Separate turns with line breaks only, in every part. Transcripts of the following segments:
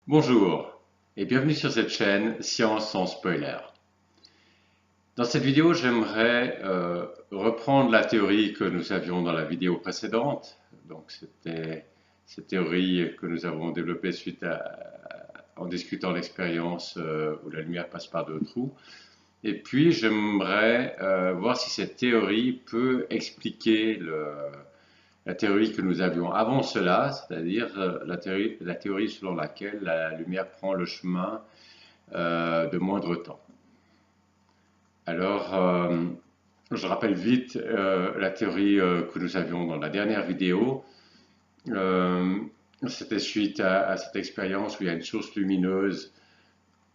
Bonjour et bienvenue sur cette chaîne Science sans spoiler. Dans cette vidéo, j'aimerais reprendre la théorie que nous avions dans la vidéo précédente. Donc, c'était cette théorie que nous avons développée en discutant l'expérience où la lumière passe par deux trous. Et puis, j'aimerais voir si cette théorie peut expliquer la théorie que nous avions avant cela, c'est-à-dire la théorie selon laquelle la lumière prend le chemin de moindre temps. Alors, je rappelle vite la théorie que nous avions dans la dernière vidéo. C'était suite à cette expérience où il y a une source lumineuse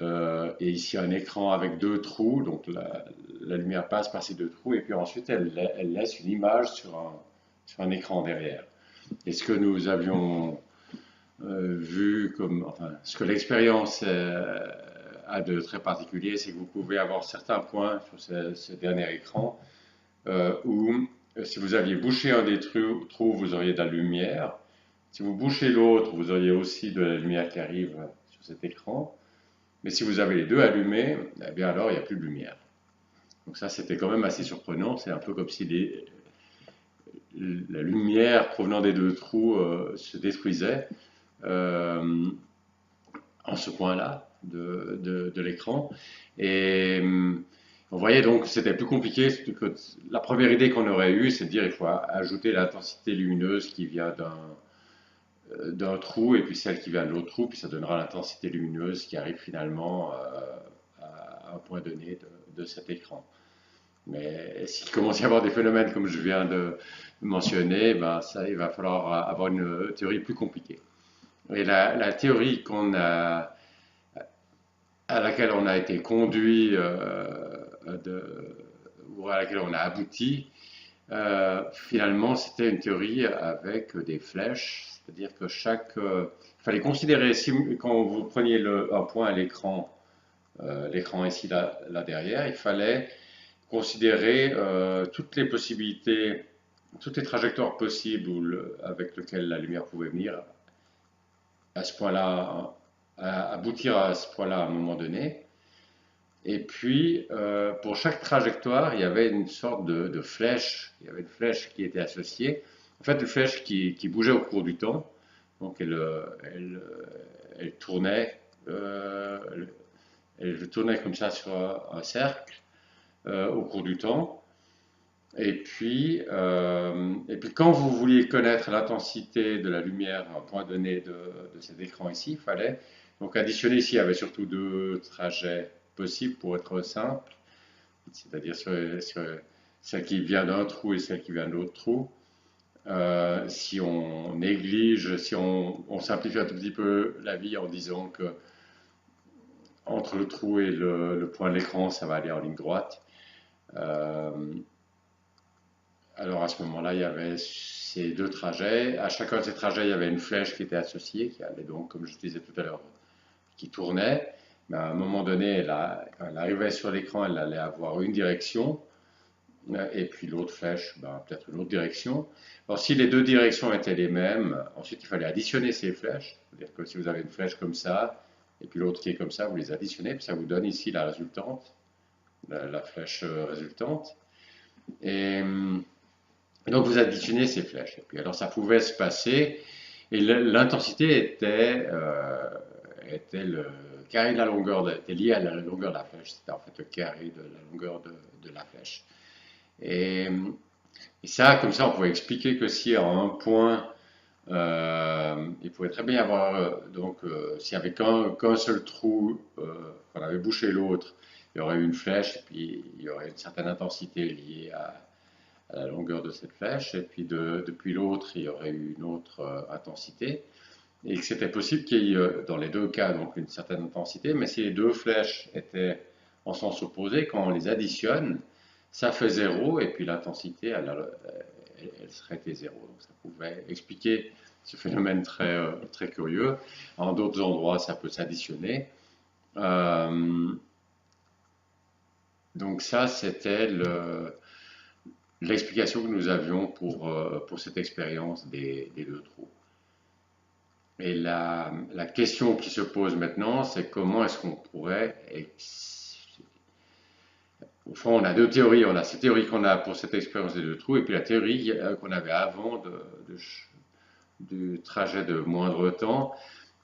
et ici un écran avec deux trous. Donc la lumière passe par ces deux trous et puis ensuite elle laisse une image sur un écran derrière. Et ce que nous avions vu ce que l'expérience a de très particulier, c'est que vous pouvez avoir certains points sur ce dernier écran où si vous aviez bouché un des trous, vous auriez de la lumière. Si vous bouchez l'autre, vous auriez aussi de la lumière qui arrive sur cet écran. Mais si vous avez les deux allumés, eh bien alors il n'y a plus de lumière. Donc ça, c'était quand même assez surprenant. C'est un peu comme si la lumière provenant des deux trous se détruisait en ce point-là de l'écran. Et on voyait donc que c'était plus compliqué. Que la première idée qu'on aurait eue, c'est de dire il faut ajouter l'intensité lumineuse qui vient d'un trou et puis celle qui vient de l'autre trou, puis ça donnera l'intensité lumineuse qui arrive finalement à un point donné de cet écran. Mais s'il commence à y avoir des phénomènes comme je viens de mentionner, ben ça, il va falloir avoir une théorie plus compliquée. Et la théorie à laquelle on a été conduit ou à laquelle on a abouti, finalement, c'était une théorie avec des flèches, c'est-à-dire que il fallait considérer, quand vous preniez un point à l'écran, l'écran ici, là derrière, il fallait considérer toutes les possibilités, toutes les trajectoires possibles avec lesquelles la lumière pouvait venir à ce point-là, à aboutir à ce point-là à un moment donné. Et puis, pour chaque trajectoire, il y avait une sorte de flèche. Il y avait une flèche qui était associée. En fait, une flèche qui bougeait au cours du temps. Donc, elle tournait, elle tournait comme ça sur un cercle au cours du temps. Et puis, quand vous vouliez connaître l'intensité de la lumière à un point donné de cet écran ici, il fallait donc additionner. Ici, il y avait surtout deux trajets possibles pour être simple, c'est-à-dire celle qui vient d'un trou et celle qui vient de l'autre trou. Si on néglige, si on simplifie un tout petit peu la vie en disant que entre le trou et le point de l'écran, ça va aller en ligne droite. Alors à ce moment-là, il y avait ces deux trajets. À chacun de ces trajets, il y avait une flèche qui était associée, qui allait donc, comme je disais tout à l'heure, qui tournait. Mais à un moment donné, quand elle arrivait sur l'écran, elle allait avoir une direction, et puis l'autre flèche, peut-être une autre direction. Alors si les deux directions étaient les mêmes, ensuite il fallait additionner ces flèches. C'est-à-dire que si vous avez une flèche comme ça, et puis l'autre qui est comme ça, vous les additionnez, puis ça vous donne ici la résultante, la flèche résultante. Et donc vous additionnez ces flèches. Et puis alors ça pouvait se passer, et l'intensité était le carré de la longueur, était lié à la longueur de la flèche. C'était en fait le carré de la longueur de la flèche. Et, et ça, comme ça, on pouvait expliquer que si à un point, il pouvait très bien y avoir, s'il n'y avait qu'un seul trou, qu'on avait bouché l'autre, il y aurait eu une flèche, et puis il y aurait une certaine intensité liée à la longueur de cette flèche, et puis depuis l'autre, il y aurait eu une autre intensité, et que c'était possible qu'il y ait dans les deux cas donc une certaine intensité, mais si les deux flèches étaient en sens opposé, quand on les additionne, ça fait zéro, et puis l'intensité, elle serait zéro. Donc ça pouvait expliquer ce phénomène très curieux. En d'autres endroits, ça peut s'additionner. Donc ça, c'était l'explication que nous avions pour cette expérience des deux trous. Et la question qui se pose maintenant, c'est comment est-ce qu'on pourrait... Au fond, on a deux théories. On a cette théorie qu'on a pour cette expérience des deux trous, et puis la théorie qu'on avait avant du trajet de moindre temps,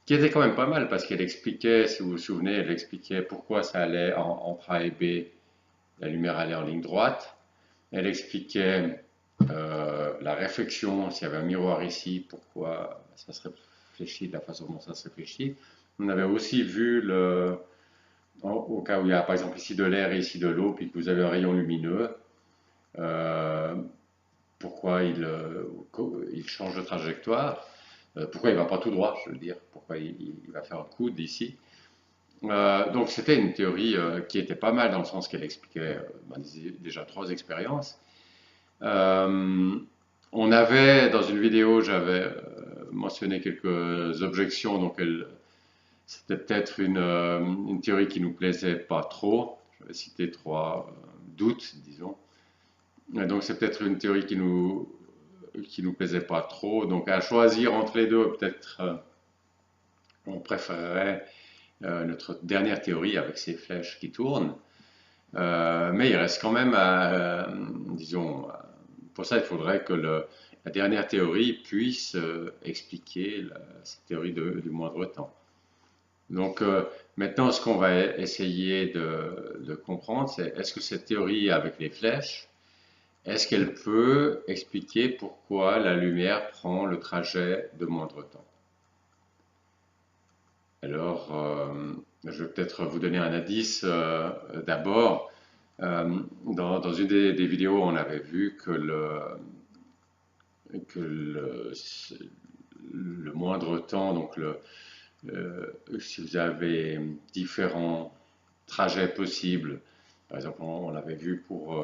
qui était quand même pas mal, parce qu'elle expliquait, si vous vous souvenez, elle expliquait pourquoi ça allait entre A et B, la lumière allait en ligne droite. Elle expliquait la réflexion, s'il y avait un miroir ici, pourquoi ça se réfléchit de la façon dont ça se réfléchit. On avait aussi vu au cas où il y a par exemple ici de l'air et ici de l'eau, puis que vous avez un rayon lumineux, euh, pourquoi il change de trajectoire, pourquoi il ne va pas tout droit, je veux dire, pourquoi il va faire un coude ici. Donc c'était une théorie qui était pas mal dans le sens qu'elle expliquait déjà trois expériences. On avait, dans une vidéo, j'avais mentionné quelques objections, donc c'était peut-être une théorie qui nous plaisait pas trop. J'avais cité trois doutes, disons. Et donc c'est peut-être une théorie qui nous plaisait pas trop. Donc à choisir entre les deux, peut-être on préférerait notre dernière théorie avec ces flèches qui tournent. Mais il reste quand même, disons, pour ça il faudrait que la dernière théorie puisse expliquer cette théorie du moindre temps. Donc maintenant, ce qu'on va essayer de comprendre, c'est est-ce que cette théorie avec les flèches, est-ce qu'elle peut expliquer pourquoi la lumière prend le trajet de moindre temps? Alors, je vais peut-être vous donner un indice d'abord. Dans une des vidéos, on avait vu que le moindre temps, donc si vous avez différents trajets possibles, par exemple, on l'avait vu pour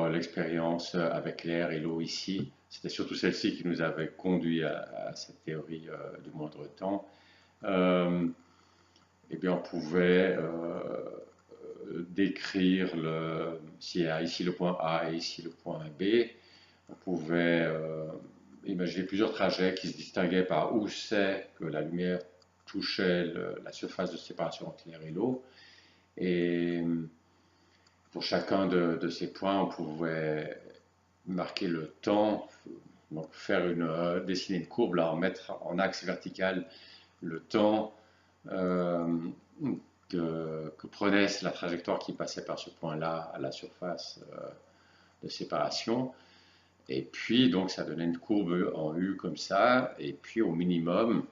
l'expérience avec l'air et l'eau ici, c'était surtout celle-ci qui nous avait conduit à cette théorie du moindre temps. Eh bien, on pouvait décrire s'il y a ici le point A et ici le point B, on pouvait imaginer plusieurs trajets qui se distinguaient par où c'est que la lumière touchait la surface de séparation entre l'air et l'eau. Et pour chacun de ces points, on pouvait marquer le temps, donc dessiner une courbe, là, en mettre en axe vertical le temps que prenait la trajectoire qui passait par ce point-là à la surface de séparation. Et puis, donc, ça donnait une courbe en U comme ça. Et puis, au minimum,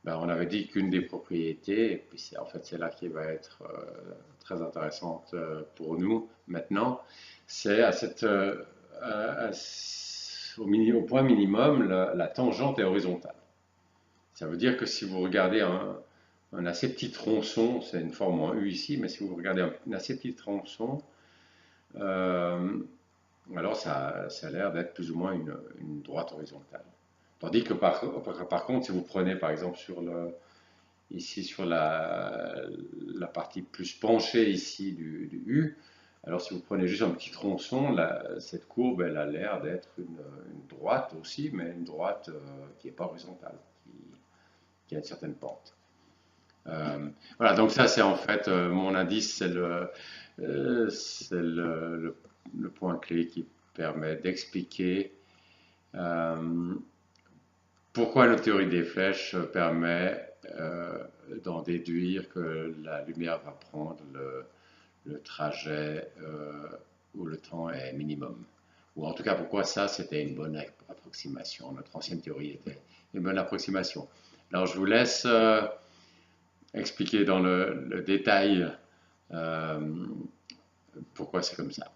on avait dit qu'une des propriétés, et puis en fait, c'est là qui va être très intéressante pour nous maintenant, c'est au point minimum, la tangente est horizontale. Ça veut dire que si vous regardez un assez petit tronçon, c'est une forme en U ici, mais si vous regardez un assez petit tronçon, alors ça a l'air d'être plus ou moins une droite horizontale. Tandis que par contre, si vous prenez par exemple ici sur la partie plus penchée ici du U, alors si vous prenez juste un petit tronçon, cette courbe elle a l'air d'être une droite aussi, mais une droite qui n'est pas horizontale, qui a une certaine pente. Voilà, donc ça c'est en fait mon indice, c'est le point clé qui permet d'expliquer pourquoi la théorie des flèches permet d'en déduire que la lumière va prendre le trajet où le temps est minimum. Ou en tout cas, pourquoi ça, c'était une bonne approximation. Notre ancienne théorie était une bonne approximation. Alors, je vous laisse expliquer dans le détail pourquoi c'est comme ça.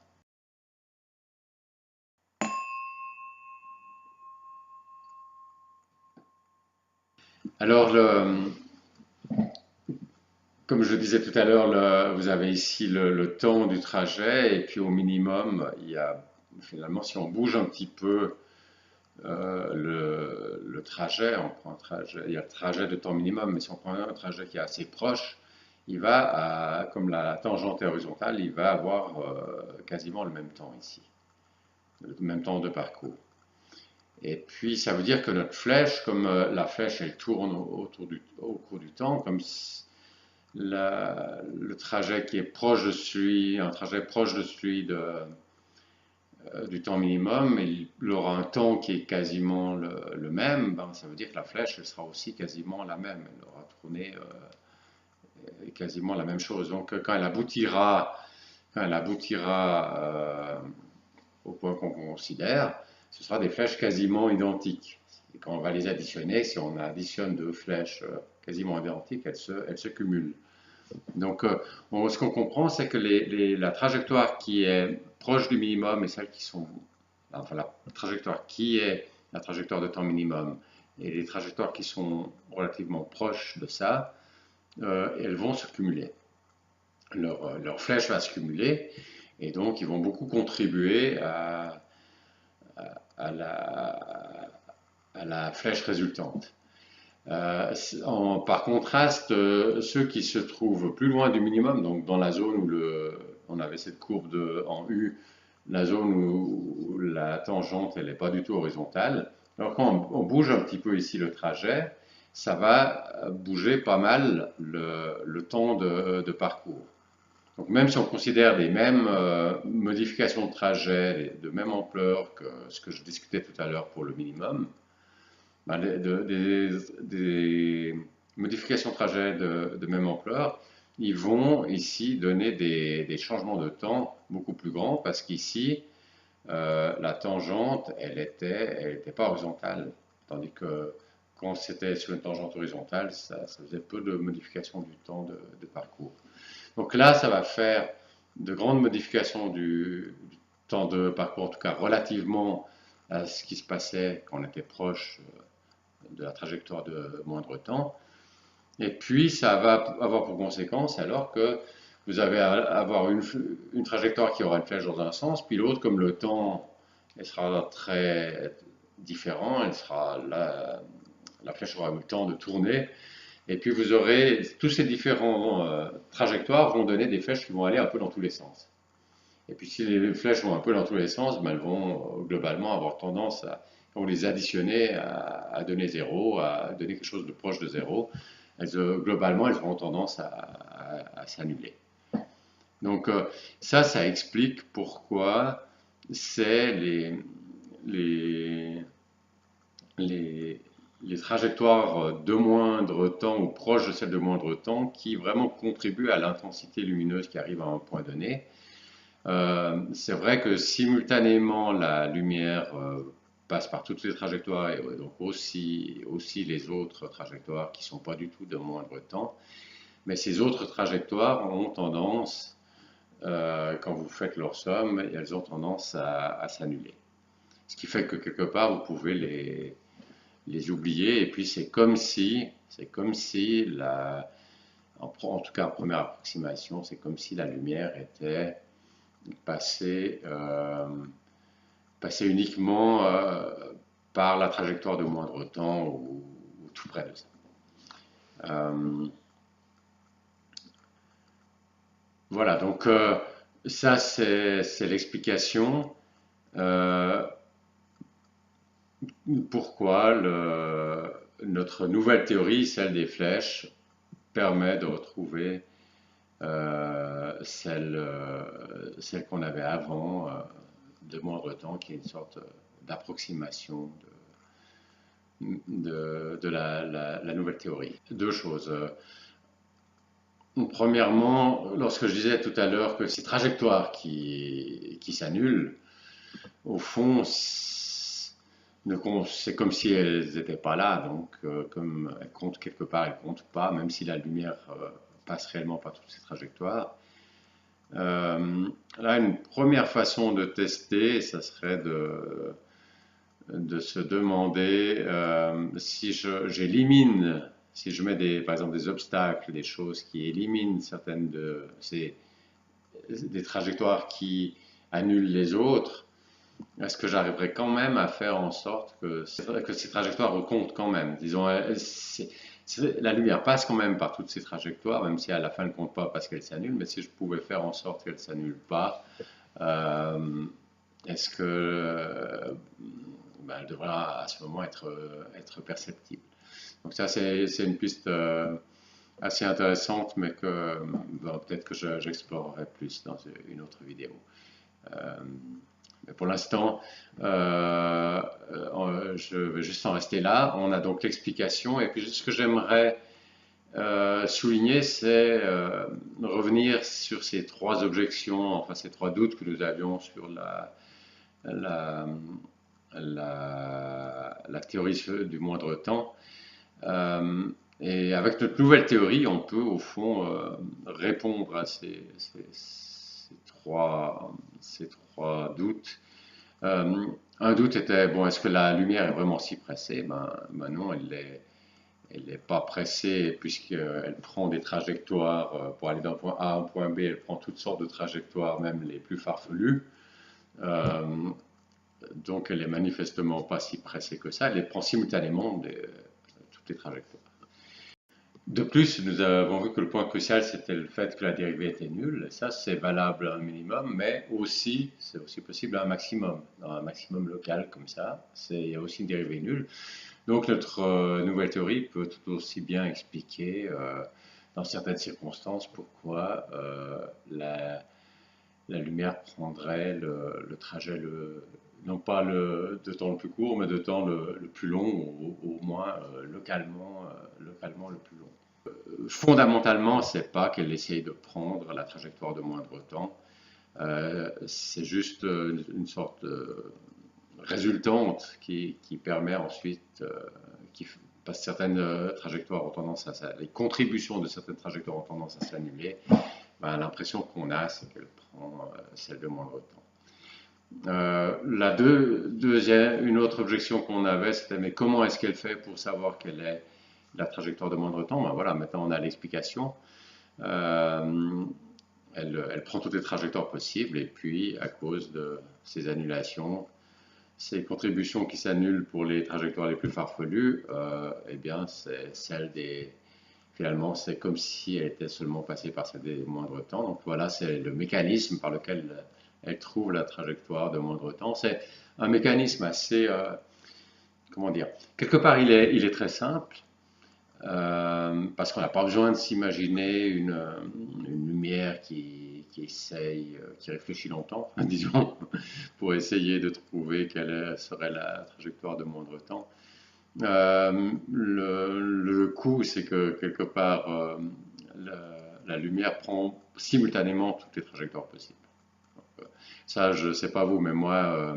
Alors, comme je disais tout à l'heure, vous avez ici le temps du trajet, et puis au minimum, il y a finalement, si on bouge un petit peu le trajet, on prend un trajet, il y a le trajet de temps minimum, mais si on prend un trajet qui est assez proche, il va, comme la tangente est horizontale, il va avoir quasiment le même temps ici, le même temps de parcours. Et puis ça veut dire que notre flèche, comme la flèche elle tourne au cours du temps, comme le trajet qui est proche de celui, un trajet proche de celui du temps minimum, il aura un temps qui est quasiment le même, ben, ça veut dire que la flèche elle sera aussi quasiment la même, elle aura tourné quasiment la même chose. Donc quand elle aboutira au point qu'on considère, ce sera des flèches quasiment identiques. Et quand on va les additionner, si on additionne deux flèches quasiment identiques, elles se cumulent. Donc, ce qu'on comprend, c'est que la trajectoire qui est proche du minimum et celles qui sont, enfin, la trajectoire qui est la trajectoire de temps minimum et les trajectoires qui sont relativement proches de ça, elles vont se cumuler. Leur flèche va se cumuler et donc ils vont beaucoup contribuer à la flèche résultante. Par contraste, ceux qui se trouvent plus loin du minimum, donc dans la zone où on avait cette courbe en U, la zone où la tangente elle n'est pas du tout horizontale, alors quand on bouge un petit peu ici le trajet, ça va bouger pas mal le temps de parcours. Donc même si on considère les mêmes modifications de trajet de même ampleur que ce que je discutais tout à l'heure pour le minimum, ben, des modifications de trajet de même ampleur, ils vont ici donner des changements de temps beaucoup plus grands parce qu'ici, la tangente, elle était pas horizontale, tandis que quand c'était sur une tangente horizontale, ça faisait peu de modifications du temps de parcours. Donc là, ça va faire de grandes modifications du temps de parcours, en tout cas relativement à ce qui se passait quand on était proche de la trajectoire de moindre temps. Et puis, ça va avoir pour conséquence alors que vous allez avoir une trajectoire qui aura une flèche dans un sens, puis l'autre, comme le temps elle sera très différent, la flèche aura eu le temps de tourner, et puis vous aurez tous ces différents trajectoires vont donner des flèches qui vont aller un peu dans tous les sens. Et puis si les flèches vont un peu dans tous les sens, ben, elles vont globalement avoir tendance à, quand vous les additionnez, à donner zéro, à donner quelque chose de proche de zéro. Globalement, elles auront tendance à s'annuler. Donc ça explique pourquoi c'est les, les trajectoires de moindre temps ou proches de celles de moindre temps qui vraiment contribuent à l'intensité lumineuse qui arrive à un point donné. C'est vrai que simultanément la lumière passe par toutes les trajectoires et donc aussi les autres trajectoires qui ne sont pas du tout de moindre temps. Mais ces autres trajectoires ont tendance, quand vous faites leur somme, elles ont tendance à s'annuler. Ce qui fait que quelque part, vous pouvez les oublier et puis c'est comme si en tout cas en première approximation, c'est comme si la lumière était passée uniquement par la trajectoire de moindre temps ou tout près de ça. Voilà, donc ça c'est l'explication pourquoi notre nouvelle théorie, celle des flèches, permet de retrouver celle qu'on avait avant de moindre temps, qui est une sorte d'approximation de la nouvelle théorie. Deux choses. Premièrement, lorsque je disais tout à l'heure que ces trajectoires qui s'annulent, au fond, c'est comme si elles n'étaient pas là, donc comme elles comptent quelque part, elles ne comptent pas, même si la lumière passe réellement par toutes ces trajectoires. Là, une première façon de tester, ça serait de se demander si j'élimine, si je mets par exemple des obstacles, des choses qui éliminent certaines des trajectoires qui annulent les autres, est-ce que j'arriverai quand même à faire en sorte que ces trajectoires comptent quand même? Disons, la lumière passe quand même par toutes ces trajectoires, même si à la fin elle ne compte pas parce qu'elle s'annule, mais si je pouvais faire en sorte qu'elle ne s'annule pas, est-ce que ben, elle devra à ce moment être perceptible. Donc ça, c'est une piste assez intéressante, mais que ben, peut-être que j'explorerai plus dans une autre vidéo. Mais pour l'instant, je vais juste en rester là. On a donc l'explication, et puis ce que j'aimerais souligner, c'est revenir sur ces trois objections, enfin ces trois doutes que nous avions sur la, la théorie du moindre temps. Et avec notre nouvelle théorie, on peut au fond répondre à ces trois doutes. Un doute était, bon, est-ce que la lumière est vraiment si pressée? Ben non, elle n'est pas pressée puisqu'elle prend des trajectoires pour aller d'un point A à un point B, elle prend toutes sortes de trajectoires, même les plus farfelues. Donc elle est manifestement pas si pressée que ça, elle les prend simultanément toutes les trajectoires. De plus, nous avons vu que le point crucial, c'était le fait que la dérivée était nulle. Et ça, c'est valable à un minimum, mais aussi, c'est aussi possible à un maximum. Dans un maximum local comme ça, il y a aussi une dérivée nulle. Donc notre nouvelle théorie peut tout aussi bien expliquer, dans certaines circonstances, pourquoi la lumière prendrait le trajet, non pas de temps le plus court, mais de temps le plus long, ou au moins localement le plus long. Fondamentalement, c'est pas qu'elle essaye de prendre la trajectoire de moindre temps, c'est juste une sorte de résultante qui permet ensuite, parce que certaines trajectoires ont tendance les contributions de certaines trajectoires ont tendance à s'annuler, ben, l'impression qu'on a, c'est qu'elle prend celle de moindre temps. Une autre objection qu'on avait, c'était mais comment est-ce qu'elle fait pour savoir quelle est la trajectoire de moindre temps? Ben voilà, maintenant on a l'explication. Elle prend toutes les trajectoires possibles et puis à cause de ces annulations, ces contributions qui s'annulent pour les trajectoires les plus farfelues, eh bien c'est celle finalement c'est comme si elle était seulement passée par celle des moindres temps. Donc voilà, c'est le mécanisme par lequel elle trouve la trajectoire de moindre temps. C'est un mécanisme assez, comment dire, quelque part il est très simple. Parce qu'on n'a pas besoin de s'imaginer une lumière qui essaye, qui réfléchit longtemps, disons, pour essayer de trouver quelle serait la trajectoire de moindre temps. Le coup, c'est que quelque part, la lumière prend simultanément toutes les trajectoires possibles. Donc, ça, je ne sais pas vous, mais moi,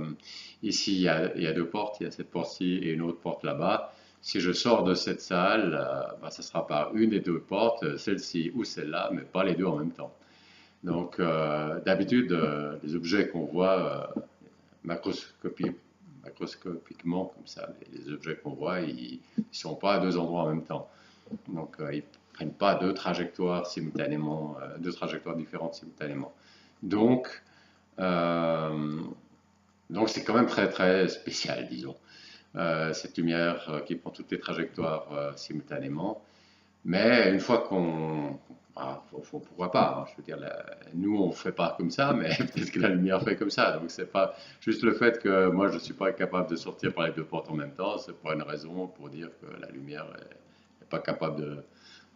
ici, il y a deux portes, il y a cette porte-ci et une autre porte là-bas. Si je sors de cette salle, ben, ça sera par une des deux portes, celle-ci ou celle-là, mais pas les deux en même temps. Donc, d'habitude, les objets qu'on voit macroscopiquement, comme ça, les objets qu'on voit, ils ne sont pas à deux endroits en même temps. Donc, ils ne prennent pas deux trajectoires simultanément, deux trajectoires différentes simultanément. Donc, c'est quand même très, très spécial, disons. Cette lumière qui prend toutes les trajectoires simultanément. Mais une fois pourquoi pas, hein, je veux dire, nous on ne fait pas comme ça, mais peut-être que la lumière fait comme ça. Donc c'est pas juste le fait que moi je ne suis pas capable de sortir par les deux portes en même temps, c'est pas une raison pour dire que la lumière n'est pas capable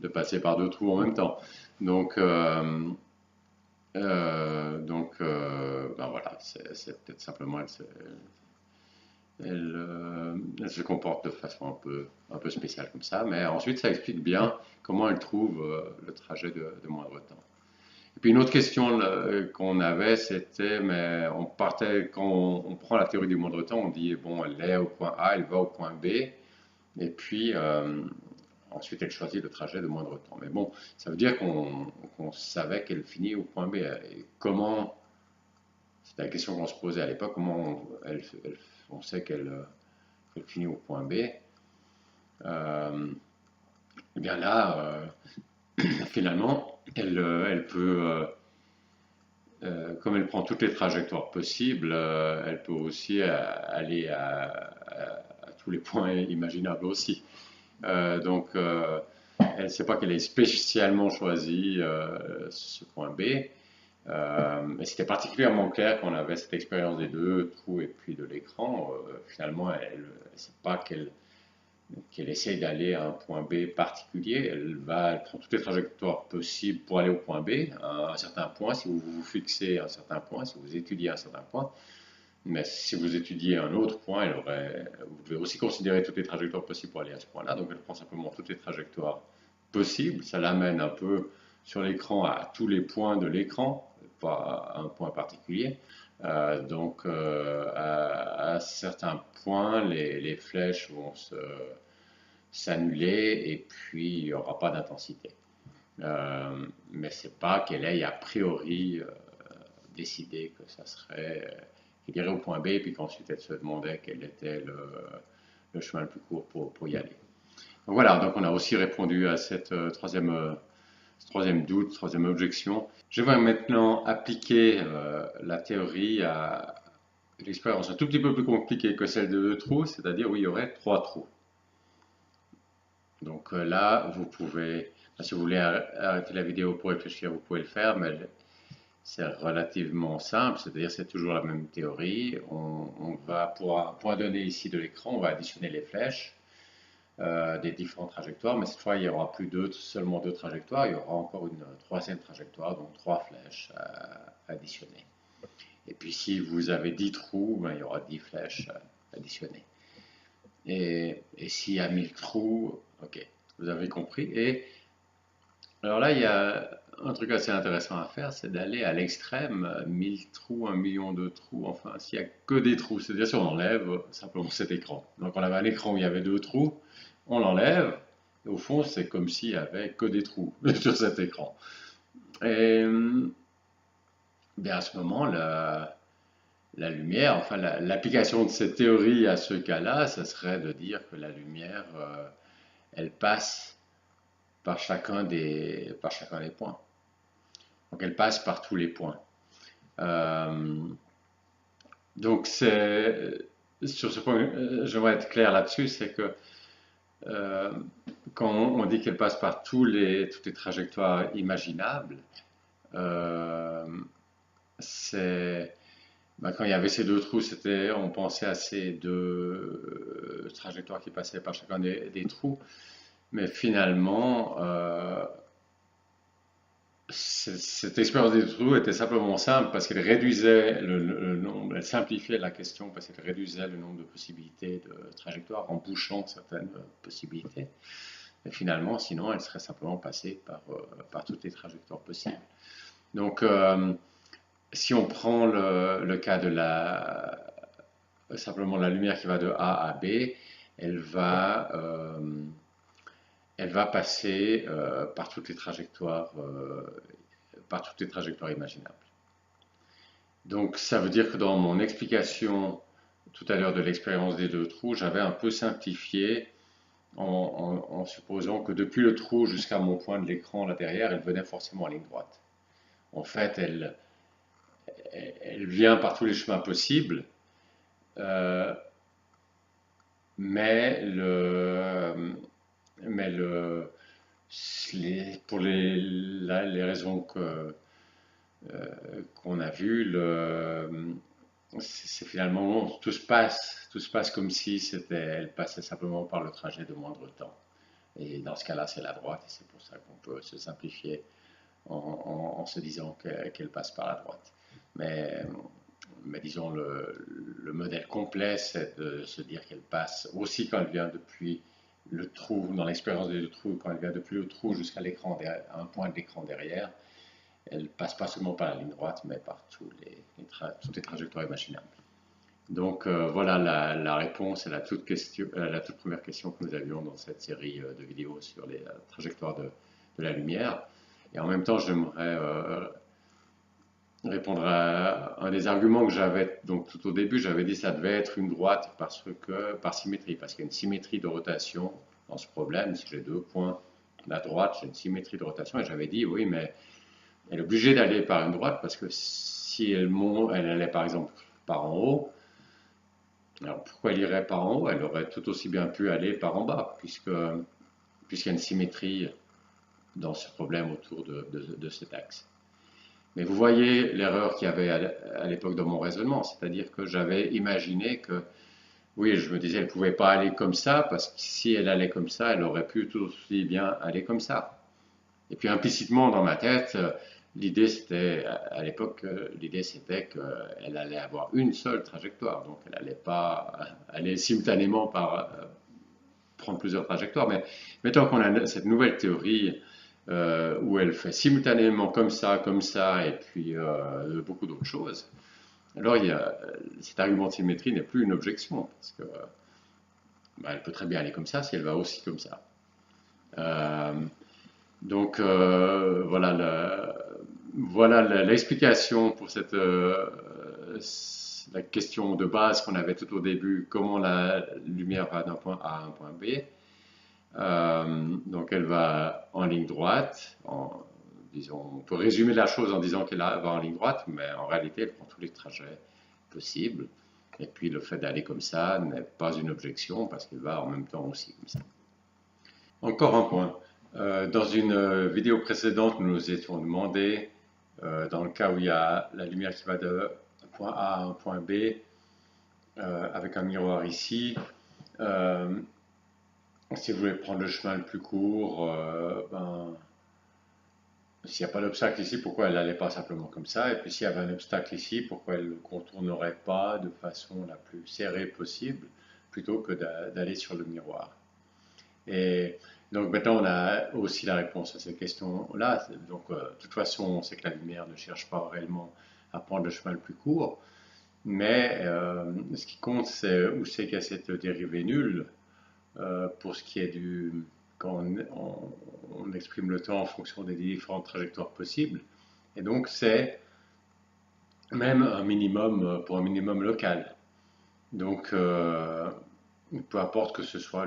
de passer par deux trous en même temps. Donc, ben voilà, c'est peut-être simplement elle se comporte de façon un peu spéciale comme ça, mais ensuite ça explique bien comment elle trouve le trajet de moindre temps. Et puis une autre question qu'on avait, c'était, mais quand on prend la théorie du moindre temps, on dit, bon, elle est au point A, elle va au point B, et puis ensuite elle choisit le trajet de moindre temps. Mais bon, ça veut dire qu'on savait qu'elle finit au point B. Et comment, c'était la question qu'on se posait à l'époque, comment on sait qu'elle finit au point B. Et bien là, finalement, elle peut, comme elle prend toutes les trajectoires possibles, elle peut aussi aller à tous les points imaginables aussi. Donc, elle ne sait pas qu'elle ait spécialement choisi ce point B, Et c'était particulièrement clair quand on avait cette expérience des deux trous et puis de l'écran. Finalement, c'est pas qu'elle essaye d'aller à un point B particulier, elle prend toutes les trajectoires possibles pour aller au point B, à un certain point, si vous vous fixez à un certain point, si vous étudiez un certain point. Mais si vous étudiez un autre point, vous devez aussi considérer toutes les trajectoires possibles pour aller à ce point-là. Donc elle prend simplement toutes les trajectoires possibles. Ça l'amène un peu sur l'écran à tous les points de l'écran, pas à un point particulier. À certains points, les flèches vont s'annuler et puis il n'y aura pas d'intensité. Mais c'est pas qu'elle ait a priori décidé que ça serait qu'elle irait au point B et puis qu'ensuite elle se demandait quel était le chemin le plus court pour y aller. Donc voilà, donc on a aussi répondu à cette troisième doute, troisième objection. Je vais maintenant appliquer la théorie à une expérience un tout petit peu plus compliquée que celle de deux trous, c'est-à-dire où il y aurait trois trous. Donc là, vous pouvez, si vous voulez arrêter la vidéo pour réfléchir, vous pouvez le faire, mais c'est relativement simple, c'est-à-dire c'est toujours la même théorie. On va, pour un point donné ici de l'écran, on va additionner les flèches des différentes trajectoires, mais cette fois il n'y aura plus seulement deux trajectoires, il y aura encore une troisième trajectoire, donc trois flèches à additionner. Et puis si vous avez 10 trous, ben, il y aura 10 flèches additionnées. Et s'il y a 1000 trous, ok, vous avez compris. Et alors là, il y a un truc assez intéressant à faire, c'est d'aller à l'extrême, 1000 trous, 1 million de trous, enfin, s'il n'y a que des trous, c'est-à-dire si on enlève simplement cet écran. Donc on avait un écran où il y avait deux trous, on l'enlève, et au fond, c'est comme s'il n'y avait que des trous sur cet écran. Et bien à ce moment, la lumière, enfin l'application de cette théorie à ce cas-là, ça serait de dire que la lumière, elle passe par chacun des points. Donc elle passe par tous les points. Donc sur ce point, j'aimerais être clair là-dessus, c'est que quand on dit qu'elle passe par toutes les trajectoires imaginables, c'est quand il y avait ces deux trous, on pensait à ces deux trajectoires qui passaient par chacun des trous, mais finalement, cette expérience des trous était simplement simple parce qu'elle réduisait le nombre, elle simplifiait la question parce qu'elle réduisait le nombre de possibilités de trajectoires en bouchant certaines possibilités. Et finalement, sinon, elle serait simplement passée par toutes les trajectoires possibles. Donc, si on prend le cas de simplement la lumière qui va de A à B, elle va passer par toutes les trajectoires imaginables. Donc ça veut dire que dans mon explication tout à l'heure de l'expérience des deux trous, j'avais un peu simplifié en supposant que depuis le trou jusqu'à mon point de l'écran là derrière, elle venait forcément en ligne droite. En fait, elle vient par tous les chemins possibles, mais pour les raisons qu'on a vues, c'est finalement tout se passe comme si elle passait simplement par le trajet de moindre temps. Et dans ce cas-là, c'est la droite, et c'est pour ça qu'on peut se simplifier en se disant qu'elle passe par la droite. Mais disons, le modèle complet, c'est de se dire qu'elle passe aussi quand elle vient depuis le trou, dans l'expérience des deux trous, quand elle vient depuis le trou jusqu'à l'écran, un point de l'écran derrière, elle passe pas seulement par la ligne droite, mais par toutes les trajectoires imaginables. Donc voilà la réponse à la toute première question que nous avions dans cette série de vidéos sur les trajectoires de la lumière. Et en même temps, j'aimerais répondre à un des arguments que j'avais, donc tout au début, j'avais dit que ça devait être une droite par symétrie, parce qu'il y a une symétrie de rotation dans ce problème. Si j'ai deux points à droite, j'ai une symétrie de rotation, et j'avais dit oui, mais elle est obligée d'aller par une droite, parce que si elle allait par exemple par en haut, alors pourquoi elle irait par en haut? Elle aurait tout aussi bien pu aller par en bas, puisqu'il y a une symétrie dans ce problème autour de cet axe. Mais vous voyez l'erreur qu'il y avait à l'époque dans mon raisonnement, c'est-à-dire que j'avais imaginé que, oui, je me disais, elle ne pouvait pas aller comme ça, parce que si elle allait comme ça, elle aurait pu tout aussi bien aller comme ça. Et puis implicitement dans ma tête, l'idée c'était, à l'époque, l'idée c'était qu'elle allait avoir une seule trajectoire, donc elle n'allait pas aller simultanément prendre plusieurs trajectoires. Mais mettons qu'on a cette nouvelle théorie où elle fait simultanément comme ça, et puis beaucoup d'autres choses. Alors cet argument de symétrie n'est plus une objection, parce que elle peut très bien aller comme ça si elle va aussi comme ça. Euh, donc voilà l'explication pour la question de base qu'on avait tout au début, comment la lumière va d'un point A à un point B. Donc elle va en ligne droite, disons, on peut résumer la chose en disant qu'elle va en ligne droite, mais en réalité elle prend tous les trajets possibles. Et puis le fait d'aller comme ça n'est pas une objection parce qu'elle va en même temps aussi comme ça. Encore un point. Dans une vidéo précédente, nous nous étions demandé, dans le cas où il y a la lumière qui va d'un point A à un point B, avec un miroir ici, si vous voulez prendre le chemin le plus court, s'il n'y a pas d'obstacle ici, pourquoi elle n'allait pas simplement comme ça? Et puis s'il y avait un obstacle ici, pourquoi elle ne contournerait pas de façon la plus serrée possible, plutôt que d'aller sur le miroir? Et donc maintenant, on a aussi la réponse à cette question-là. Donc, de toute façon, on sait que la lumière ne cherche pas réellement à prendre le chemin le plus court, mais ce qui compte, c'est où c'est qu'il y a cette dérivée nulle pour ce qui est quand on exprime le temps en fonction des différentes trajectoires possibles. Et donc, c'est même un minimum pour un minimum local. Donc, peu importe que ce soit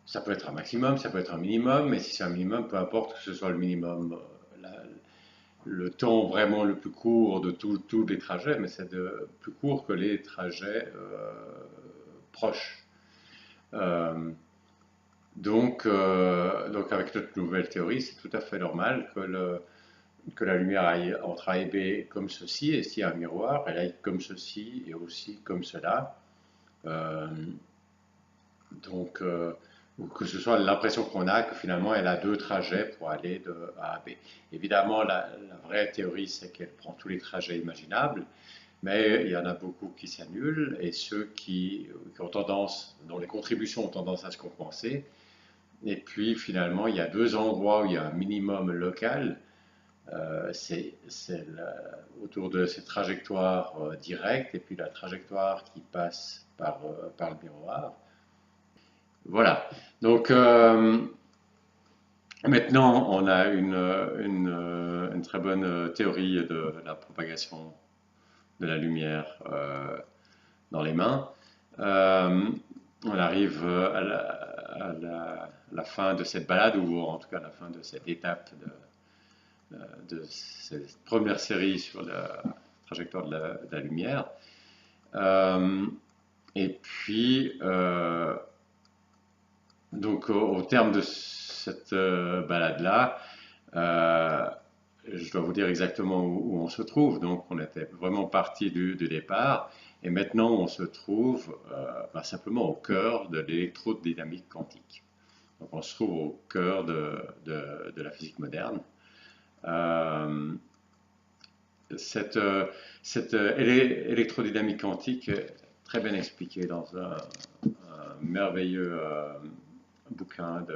ça peut être un maximum, ça peut être un minimum, mais si c'est un minimum, peu importe que ce soit le minimum, le temps vraiment le plus court de tous les trajets, mais c'est plus court que les trajets proches. Euh, donc avec notre nouvelle théorie, c'est tout à fait normal que la lumière aille entre A et B comme ceci, et s'il y a un miroir, elle aille comme ceci et aussi comme cela. Euh, donc, ou que ce soit l'impression qu'on a que finalement elle a deux trajets pour aller de A à B. Évidemment, la vraie théorie, c'est qu'elle prend tous les trajets imaginables, mais il y en a beaucoup qui s'annulent, et ceux qui ont tendance, dont les contributions ont tendance à se compenser. Et puis finalement, il y a deux endroits où il y a un minimum local. C'est autour de ces trajectoires directes et puis la trajectoire qui passe par le miroir. Voilà. Donc maintenant, on a une très bonne théorie de la propagation de la lumière dans les mains. On arrive la fin de cette balade, ou en tout cas à la fin de cette étape de cette première série sur la trajectoire de la lumière. Et puis, donc au terme de cette balade-là, je dois vous dire exactement où on se trouve. Donc on était vraiment parti du départ, et maintenant on se trouve simplement au cœur de l'électrodynamique quantique. Donc on se trouve au cœur de la physique moderne. Cette électrodynamique quantique est très bien expliquée dans un merveilleux bouquin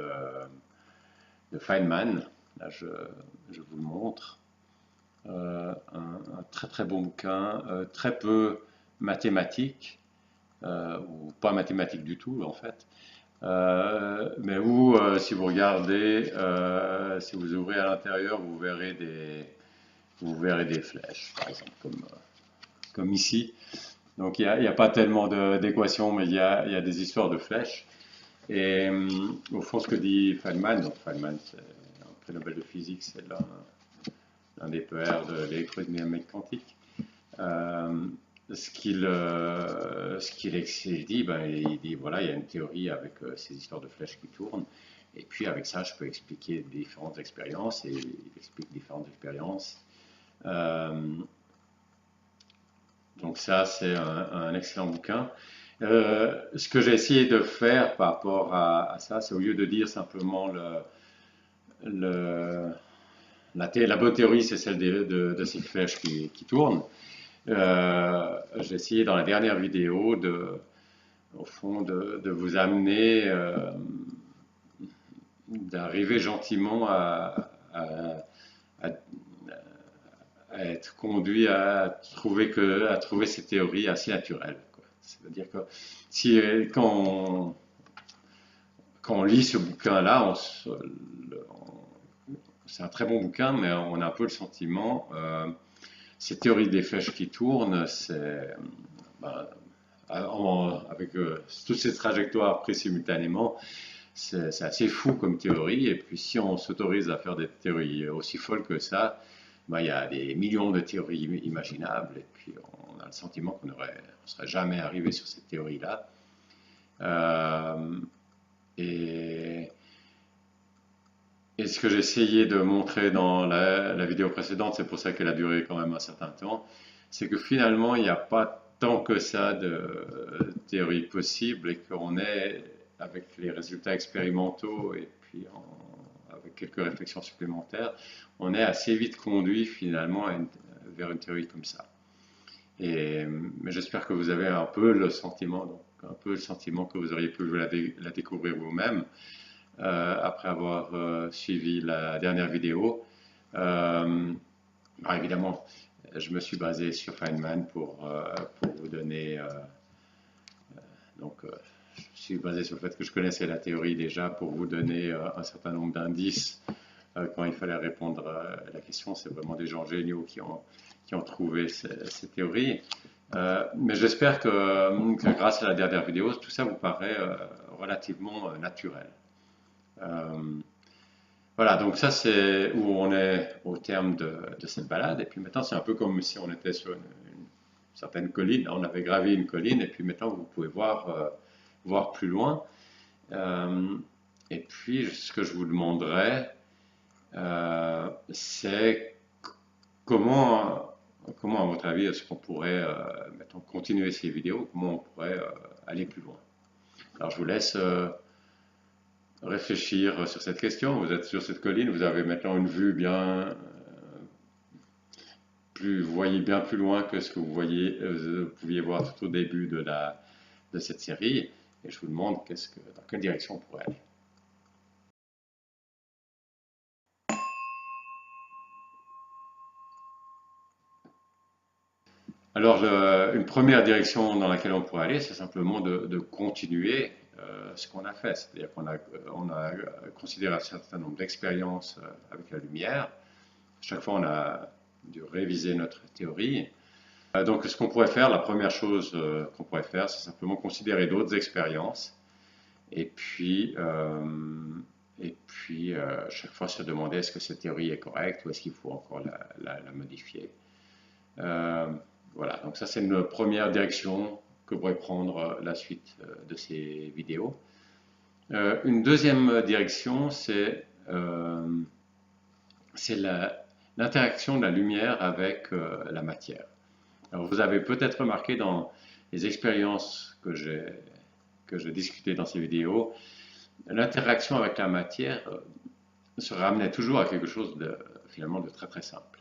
de Feynman. Là, je vous le montre. Un très très bon bouquin, très peu mathématique, ou pas mathématique du tout en fait, mais où si vous regardez, si vous ouvrez à l'intérieur, vous verrez des flèches, par exemple, comme ici. Donc il n'y a pas tellement d'équations, mais il y a des histoires de flèches. Et au fond, ce que dit Feynman, donc Feynman, c'est un prix Nobel de physique, c'est l'un des pères de l'électrodynamique quantique. Ce qu'il dit, il dit voilà, il y a une théorie avec ces histoires de flèches qui tournent, et puis avec ça, je peux expliquer différentes expériences, et il explique différentes expériences Donc ça, c'est un excellent bouquin. Ce que j'ai essayé de faire par rapport à ça, c'est au lieu de dire simplement le, la bonne théorie, c'est celle de ces flèches qui tournent. J'ai essayé dans la dernière vidéo au fond, de vous amener, d'arriver gentiment à- à être conduit à trouver ces théories assez naturelles, quoi. C'est-à-dire que si, quand on lit ce bouquin-là, c'est un très bon bouquin, mais on a un peu le sentiment, ces théories des flèches qui tournent, ben, avec toutes ces trajectoires prises simultanément, c'est assez fou comme théorie. Et puis si on s'autorise à faire des théories aussi folles que ça, ben, il y a des millions de théories imaginables. Et puis on a le sentiment qu'on ne serait jamais arrivé sur cette théorie-là. Euh, et, et ce que j'essayais de montrer dans la vidéo précédente, c'est pour ça qu'elle a duré quand même un certain temps, c'est que finalement, il n'y a pas tant que ça de théories possibles et qu'on est, avec les résultats expérimentaux et puis avec quelques réflexions supplémentaires, on est assez vite conduit finalement vers une théorie comme ça. Mais j'espère que vous avez un peu le sentiment, donc un peu le sentiment que vous auriez pu la découvrir vous-même après avoir suivi la dernière vidéo. Évidemment, je me suis basé sur Feynman pour vous donner. Donc, je suis basé sur le fait que je connaissais la théorie déjà pour vous donner un certain nombre d'indices quand il fallait répondre à la question. C'est vraiment des gens géniaux qui ont trouvé ces théories. Mais j'espère que grâce à la dernière vidéo, tout ça vous paraît relativement naturel. Voilà, donc ça c'est où on est au terme de cette balade. Et puis maintenant, c'est un peu comme si on était sur une certaine colline. On avait gravi une colline et puis maintenant, vous pouvez voir plus loin. Et puis, ce que je vous demanderais, c'est comment, à votre avis, est-ce qu'on pourrait mettons, continuer ces vidéos? Comment on pourrait aller plus loin? Alors, je vous laisse réfléchir sur cette question. Vous êtes sur cette colline, vous avez maintenant une vue bien vous voyez bien plus loin que ce que vous pouviez voir tout au début de cette série. Et je vous demande dans quelle direction on pourrait aller. Alors, une première direction dans laquelle on pourrait aller, c'est simplement de continuer ce qu'on a fait. C'est-à-dire on a considéré un certain nombre d'expériences avec la lumière. Chaque fois, on a dû réviser notre théorie. Donc, ce qu'on pourrait faire, la première chose qu'on pourrait faire, c'est simplement considérer d'autres expériences et puis, chaque fois se demander est-ce que cette théorie est correcte ou est-ce qu'il faut encore la modifier. Voilà, donc ça c'est une première direction que pourrait prendre la suite de ces vidéos. Une deuxième direction, c'est l'interaction de la lumière avec la matière. Alors vous avez peut-être remarqué dans les expériences que j'ai discutées dans ces vidéos, l'interaction avec la matière se ramenait toujours à quelque chose finalement de très très simple.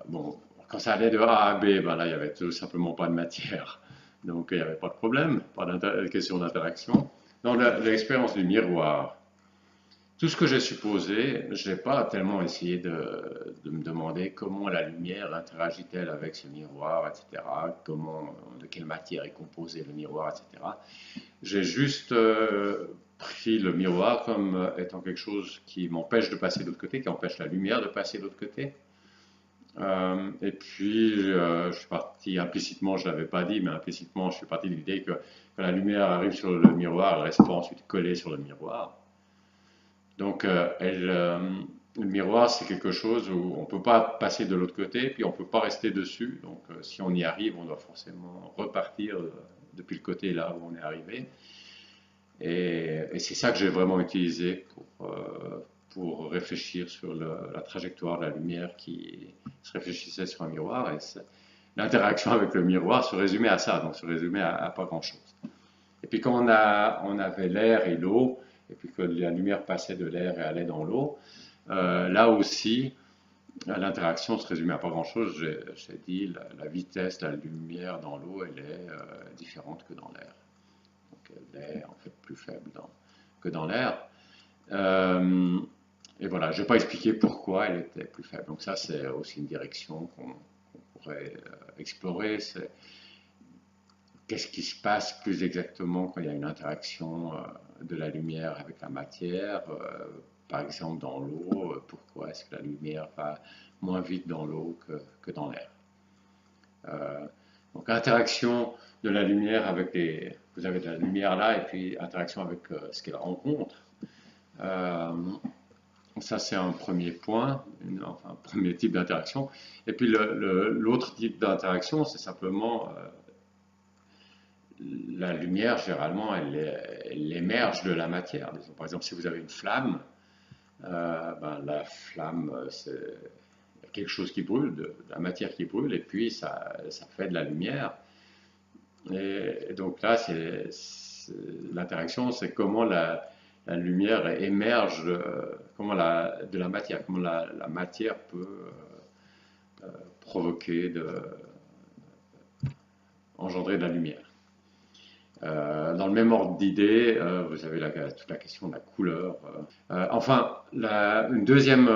Bon, quand ça allait de A à B, ben là il n'y avait tout simplement pas de matière, donc il n'y avait pas de problème, pas de question d'interaction. Dans l'expérience du miroir, tout ce que j'ai supposé, je n'ai pas tellement essayé de me demander comment la lumière interagit-elle avec ce miroir, etc., de quelle matière est composé le miroir, etc. J'ai juste pris le miroir comme étant quelque chose qui m'empêche de passer de l'autre côté, qui empêche la lumière de passer de l'autre côté. Et puis, je suis parti implicitement, je ne l'avais pas dit, mais implicitement, je suis parti de l'idée que quand la lumière arrive sur le miroir, elle ne reste pas ensuite collée sur le miroir. Donc, le miroir, c'est quelque chose où on ne peut pas passer de l'autre côté, puis on ne peut pas rester dessus. Donc, si on y arrive, on doit forcément repartir depuis le côté là où on est arrivé. Et c'est ça que j'ai vraiment utilisé pour réfléchir sur la trajectoire de la lumière qui se réfléchissait sur un miroir et l'interaction avec le miroir se résumait à ça, donc se résumait à pas grand-chose. Et puis quand on avait l'air et l'eau, et puis que la lumière passait de l'air et allait dans l'eau, là aussi, l'interaction se résumait à pas grand-chose. J'ai dit la vitesse de la lumière dans l'eau, elle est différente que dans l'air. Donc elle est en fait plus faible que dans l'air. Et voilà, je n'ai pas expliqué pourquoi elle était plus faible. Donc ça, c'est aussi une direction qu'on pourrait explorer. C'est qu'est-ce qui se passe plus exactement quand il y a une interaction de la lumière avec la matière, par exemple dans l'eau, pourquoi est-ce que la lumière va moins vite dans l'eau que dans l'air. Donc interaction de la lumière avec vous avez de la lumière là, et puis interaction avec ce qu'elle rencontre. Ça, c'est un premier point, enfin, un premier type d'interaction. Et puis l'autre type d'interaction, c'est simplement la lumière, généralement, elle émerge de la matière. Disons, par exemple, si vous avez une flamme, la flamme, c'est quelque chose qui brûle, de la matière qui brûle, et puis ça fait de la lumière. Et donc là, l'interaction, c'est comment la lumière émerge de la matière, comment la matière peut provoquer, engendrer de la lumière. Dans le même ordre d'idée, vous avez toute la question de la couleur. Enfin, une deuxième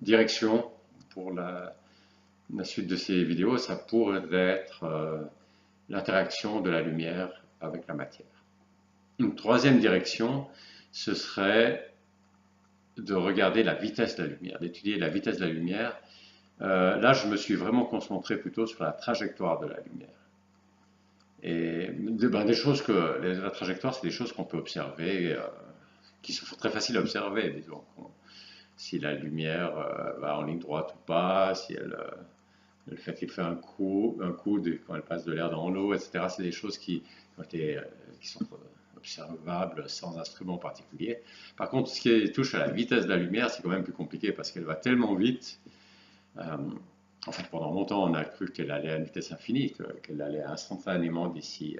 direction pour la suite de ces vidéos, ça pourrait être l'interaction de la lumière avec la matière. Une troisième direction, ce serait de regarder la vitesse de la lumière, d'étudier la vitesse de la lumière. Là, je me suis vraiment concentré plutôt sur la trajectoire de la lumière. Et des choses la trajectoire, c'est des choses qu'on peut observer, qui sont très faciles à observer, disons. Si la lumière va en ligne droite ou pas, si le fait qu'il fait un coup quand elle passe de l'air dans l'eau, etc. C'est des choses qui sont observables sans instrument particulier. Par contre, ce qui touche à la vitesse de la lumière, c'est quand même plus compliqué parce qu'elle va tellement vite. En fait, pendant longtemps, on a cru qu'elle allait à une vitesse infinie, qu'elle allait instantanément d'ici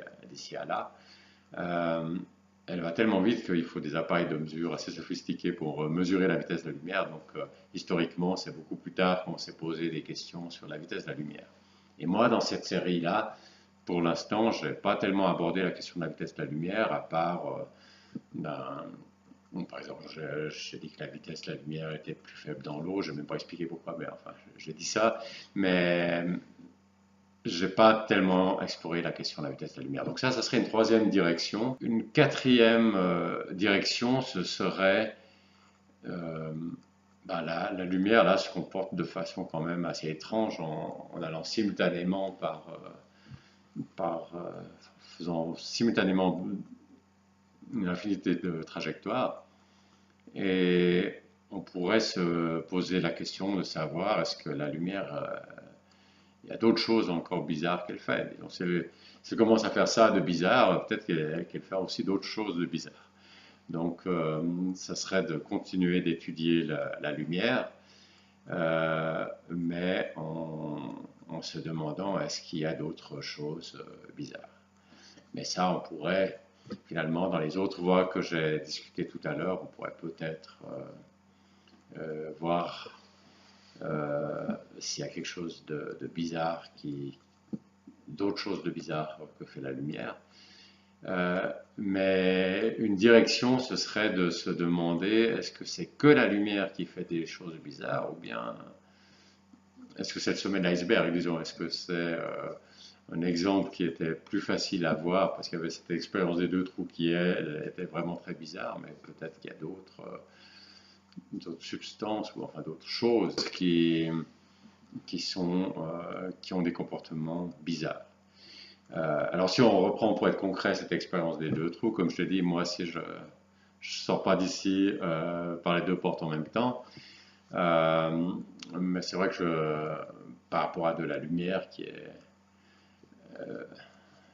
à là. Elle va tellement vite qu'il faut des appareils de mesure assez sophistiqués pour mesurer la vitesse de la lumière. Donc, historiquement, c'est beaucoup plus tard qu'on s'est posé des questions sur la vitesse de la lumière. Et moi, dans cette série-là, pour l'instant, je n'ai pas tellement abordé la question de la vitesse de la lumière, à part par exemple, j'ai dit que la vitesse de la lumière était plus faible dans l'eau. Je n'ai même pas expliqué pourquoi, mais enfin, j'ai dit ça. Mais je n'ai pas tellement exploré la question de la vitesse de la lumière. Donc ça serait une troisième direction. Une quatrième direction, ce serait la lumière là se comporte de façon quand même assez étrange en allant simultanément faisant simultanément une infinité de trajectoires. Et on pourrait se poser la question de savoir est-ce que la lumière, il y a d'autres choses encore bizarres qu'elle fait. Donc, si elle commence à faire ça de bizarre, peut-être qu'elle fait aussi d'autres choses de bizarres. Donc, ça serait de continuer d'étudier la lumière, mais en se demandant est-ce qu'il y a d'autres choses bizarres. Mais ça, on pourrait finalement, dans les autres voies que j'ai discutées tout à l'heure, on pourrait peut-être voir s'il y a quelque chose de bizarre, d'autres choses de bizarre que fait la lumière. Mais une direction, ce serait de se demander est-ce que c'est que la lumière qui fait des choses bizarres ou bien est-ce que c'est le sommet de l'iceberg, disons, est-ce que c'est un exemple qui était plus facile à voir parce qu'il y avait cette expérience des deux trous qui était vraiment très bizarre, mais peut-être qu'il y a d'autres substances ou enfin d'autres choses qui ont des comportements bizarres. Alors si on reprend pour être concret cette expérience des deux trous, comme je te dis, moi si je sors pas d'ici par les deux portes en même temps, mais c'est vrai que par rapport à de la lumière qui est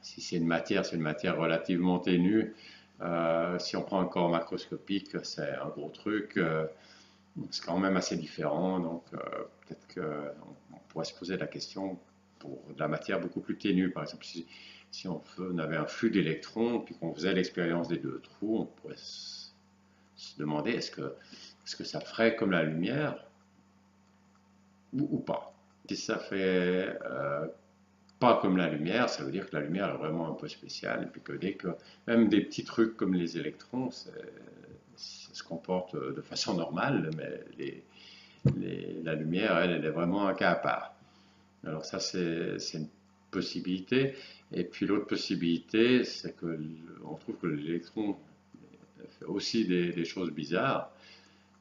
si c'est une matière relativement ténue. Si on prend un corps macroscopique, c'est un gros truc. c'est quand même assez différent, donc peut-être qu'on pourrait se poser la question pour de la matière beaucoup plus ténue. Par exemple, si on avait un flux d'électrons, puis qu'on faisait l'expérience des deux trous, on pourrait se demander est-ce que ça ferait comme la lumière ou pas. Si ça fait pas comme la lumière, ça veut dire que la lumière est vraiment un peu spéciale, et puis que dès que même des petits trucs comme les électrons, ça se comporte de façon normale, mais la lumière, elle est vraiment un cas à part. Alors ça, c'est une possibilité. Et puis l'autre possibilité, c'est que on trouve que l'électron fait aussi des choses bizarres.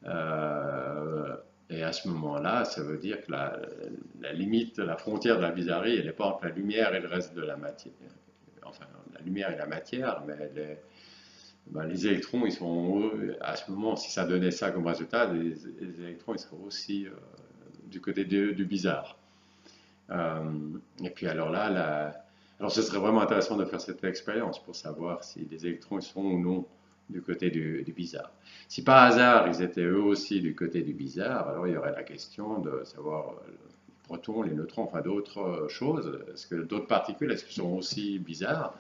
Euh, et à ce moment-là, ça veut dire que la limite, la frontière de la bizarrerie, elle n'est pas entre la lumière et le reste de la matière. Enfin, la lumière et la matière, mais ben, les électrons, ils sont à ce moment, si ça donnait ça comme résultat, les électrons, ils seraient aussi du côté du bizarre. Euh, et puis alors là, alors ce serait vraiment intéressant de faire cette expérience pour savoir si les électrons ils sont ou non du côté du bizarre. Si par hasard ils étaient eux aussi du côté du bizarre, alors il y aurait la question de savoir les protons, les neutrons, enfin d'autres choses. Est-ce que d'autres particules, est-ce qu'elles sont aussi bizarres?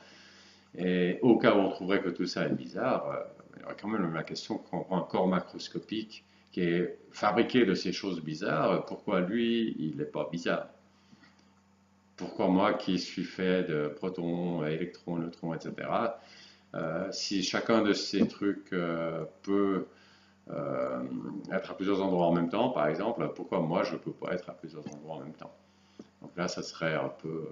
Et au cas où on trouverait que tout ça est bizarre, il y aurait quand même la question qu'on prend un corps macroscopique qui est fabriqué de ces choses bizarres, pourquoi lui, il n'est pas bizarre? Pourquoi moi qui suis fait de protons, électrons, neutrons, etc., si chacun de ces trucs peut être à plusieurs endroits en même temps, par exemple, pourquoi moi je ne peux pas être à plusieurs endroits en même temps? Donc là, ça serait un peu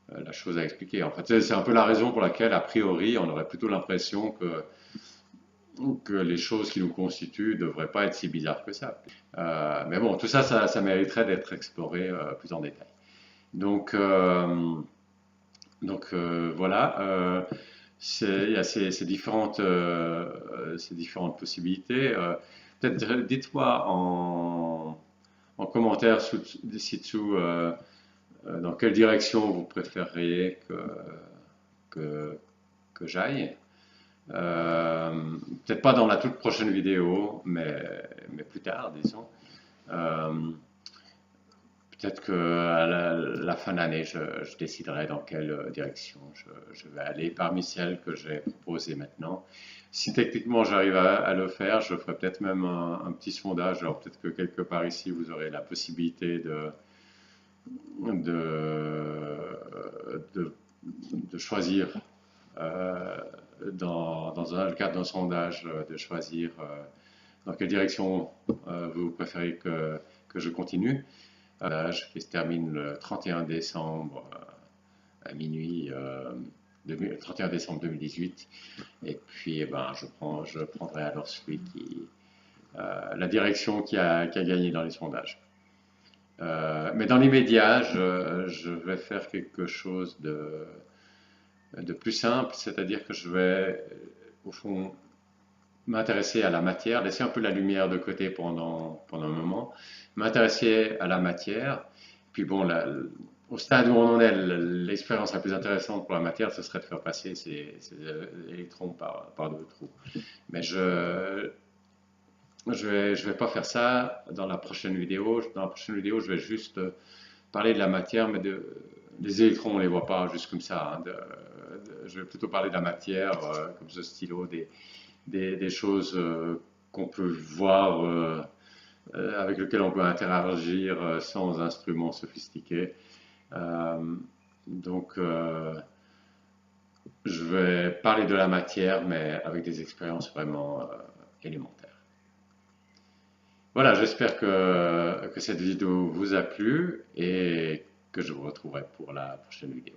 la chose à expliquer. En fait, c'est un peu la raison pour laquelle, a priori, on aurait plutôt l'impression que les choses qui nous constituent ne devraient pas être si bizarres que ça. Mais bon, tout ça, ça mériterait d'être exploré plus en détail. Donc, voilà, il y a ces différentes possibilités. Peut-être dites-moi en commentaire ci-dessous dans quelle direction vous préféreriez que, que j'aille. Euh, Peut-être pas dans la toute prochaine vidéo, mais plus tard, disons. Euh, Peut-être qu'à la fin de l'année, je déciderai dans quelle direction je vais aller parmi celles que j'ai proposées maintenant. Si techniquement j'arrive à le faire, je ferai peut-être même un petit sondage. Alors peut-être que quelque part ici, vous aurez la possibilité de, de, de choisir, euh, dans le cadre d'un sondage, de choisir dans quelle direction vous préférez que je continue. Qui se termine le 31 décembre à minuit, 31 décembre 2018. Et puis, eh ben, je prendrai alors la direction qui a gagné dans les sondages. Mais dans l'immédiat, je vais faire quelque chose de plus simple, c'est-à-dire que je vais, au fond, m'intéresser à la matière, laisser un peu la lumière de côté pendant un moment, m'intéresser à la matière. Puis bon, au stade où on en est, l'expérience la plus intéressante pour la matière, ce serait de faire passer ces électrons par deux trous. Mais je vais pas faire ça dans la prochaine vidéo. Dans la prochaine vidéo, je vais juste parler de la matière, mais les électrons, on les voit pas juste comme ça. Hein. Je vais plutôt parler de la matière, comme ce stylo, des choses qu'on peut voir, avec lesquelles on peut interagir sans instruments sophistiqués. Euh, donc, je vais parler de la matière, mais avec des expériences vraiment élémentaires. Voilà, j'espère que cette vidéo vous a plu et que je vous retrouverai pour la prochaine vidéo.